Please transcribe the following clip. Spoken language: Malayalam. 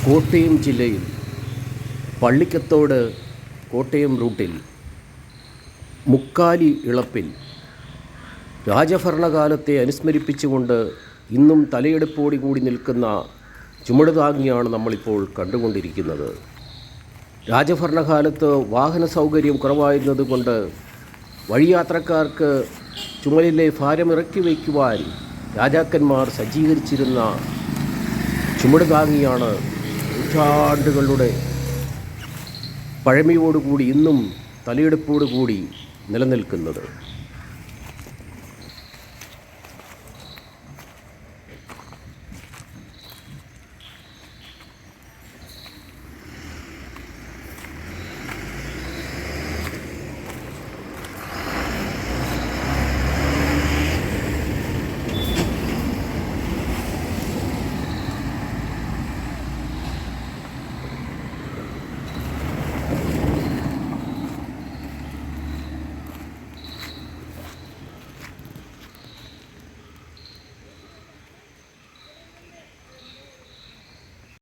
കോട്ടയം ജില്ലയിൽ പള്ളിക്കത്തോട് കോട്ടയം റൂട്ടിൽ മുക്കാലി ഇളപ്പിൽ രാജഭരണകാലത്തെ അനുസ്മരിപ്പിച്ചുകൊണ്ട് ഇന്നും തലയെടുപ്പോടി കൂടി നിൽക്കുന്ന ചുമടുതാങ്ങിയാണ് നമ്മളിപ്പോൾ കണ്ടുകൊണ്ടിരിക്കുന്നത്. രാജഭരണകാലത്ത് വാഹന സൗകര്യം കുറവായിരുന്നതുകൊണ്ട് വഴിയാത്രക്കാർക്ക് ചുമലിലെ ഭാരമിറക്കി വയ്ക്കുവാൻ രാജാക്കന്മാർ സജ്ജീകരിച്ചിരുന്ന ചുമടുതാങ്ങിയാണ് നൂറ്റാണ്ടുകളുടെ പഴമയോടുകൂടി ഇന്നും തലയെടുപ്പോടുകൂടി നിലനിൽക്കുന്നത്.